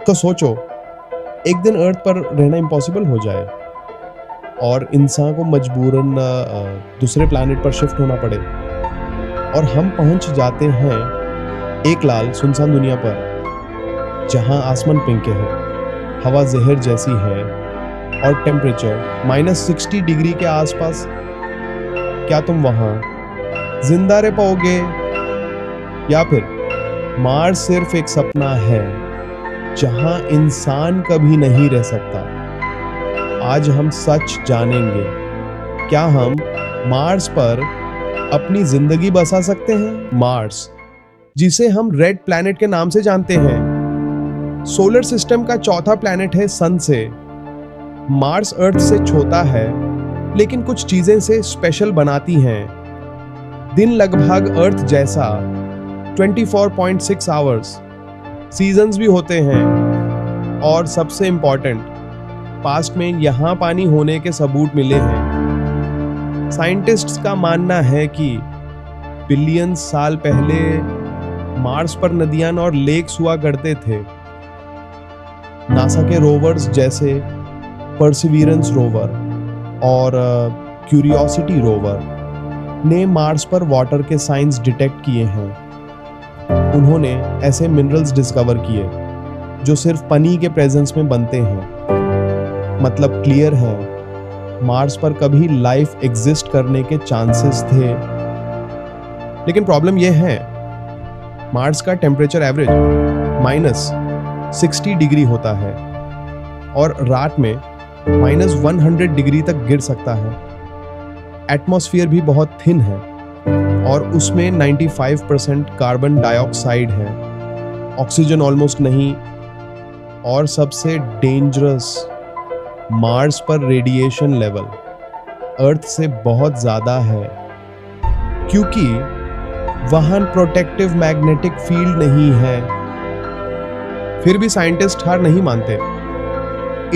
तो सोचो, एक दिन अर्थ पर रहना इम्पॉसिबल हो जाए और इंसान को मजबूरन दूसरे प्लैनेट पर शिफ्ट होना पड़े और हम पहुंच जाते हैं एक लाल सुनसान दुनिया पर जहां आसमान पिंक है, हवा जहर जैसी है और टेम्परेचर -60 डिग्री के आसपास। क्या तुम वहां जिंदा रह पाओगे या फिर मार्स सिर्फ एक सपना है जहां इंसान कभी नहीं रह सकता? आज हम सच जानेंगे, क्या हम मार्स पर अपनी जिंदगी बसा सकते हैं? मार्स, जिसे हम रेड प्लैनेट के नाम से जानते हैं, सोलर सिस्टम का चौथा प्लैनेट है सन से। मार्स अर्थ से छोटा है, लेकिन कुछ चीजें से स्पेशल बनाती हैं। दिन लगभग अर्थ जैसा 24.6 आवर्स, सीजन्स भी होते हैं और सबसे इंपॉर्टेंट, पास्ट में यहाँ पानी होने के सबूत मिले हैं। साइंटिस्ट्स का मानना है कि बिलियन साल पहले मार्स पर नदियां और लेक्स हुआ करते थे। नासा के रोवर्स जैसे परसिवियरेंस रोवर और क्यूरियोसिटी रोवर ने मार्स पर वाटर के साइंस डिटेक्ट किए हैं। उन्होंने ऐसे मिनरल्स डिस्कवर किए जो सिर्फ पानी के प्रेजेंस में बनते हैं। मतलब क्लियर है, मार्स पर कभी लाइफ एग्जिस्ट करने के चांसेस थे। लेकिन प्रॉब्लम यह है, मार्स का टेम्परेचर एवरेज -60 डिग्री होता है और रात में -100 डिग्री तक गिर सकता है। एटमॉस्फेयर भी बहुत थिन है और उसमें 95% कार्बन डाइऑक्साइड है, ऑक्सीजन ऑलमोस्ट नहीं। और सबसे डेंजरस, मार्स पर रेडिएशन लेवल अर्थ से बहुत ज्यादा है क्योंकि वहां प्रोटेक्टिव मैग्नेटिक फील्ड नहीं है। फिर भी साइंटिस्ट हार नहीं मानते।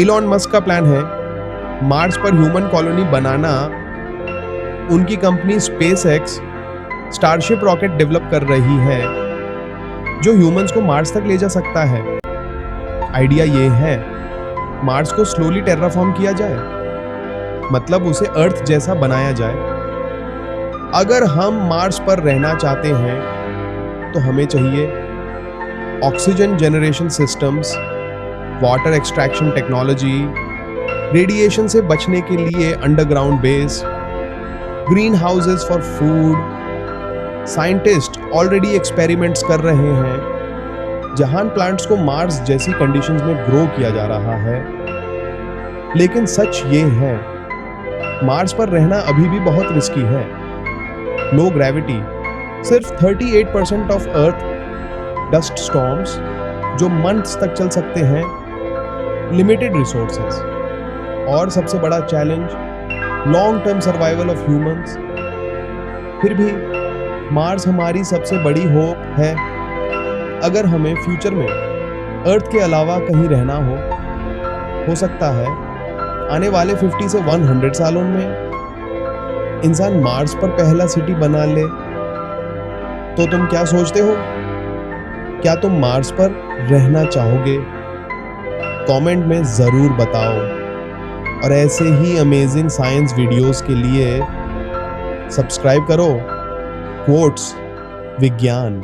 इलॉन मस्क का प्लान है मार्स पर ह्यूमन कॉलोनी बनाना। उनकी company SpaceX starship rocket develop कर रही है जो ह्यूमंस को मार्स तक ले जा सकता है। आइडिया ये है, मार्स को स्लोली टेराफॉर्म किया जाए, मतलब उसे अर्थ जैसा बनाया जाए। अगर हम मार्स पर रहना चाहते हैं तो हमें चाहिए oxygen generation systems, water extraction technology, radiation से बचने के लिए underground base, green houses for food. Scientist already experiments कर रहे हैं जहां प्लांट्स को मार्स जैसी कंडीशंस में ग्रो किया जा रहा है। लेकिन सच ये है, मार्स पर रहना अभी भी बहुत रिस्की है। लो ग्रेविटी, सिर्फ 38% ऑफ अर्थ डस्ट स्टॉर्म्स जो मंथ्स तक चल सकते हैं, लिमिटेड रिसोर्सेज और सबसे बड़ा challenge, long term survival of humans. फिर भी मार्स हमारी सबसे बड़ी होप है। अगर हमें फ्यूचर में अर्थ के अलावा कहीं रहना हो सकता है आने वाले 50 से 100 सालों में इंसान मार्स पर पहला सिटी बना ले। तो तुम क्या सोचते हो? क्या तुम मार्स पर रहना चाहोगे? कमेंट में जरूर बताओ और ऐसे ही अमेजिंग साइंस वीडियोस के लिए सब्सक्राइब करो क्वोट्स विज्ञान।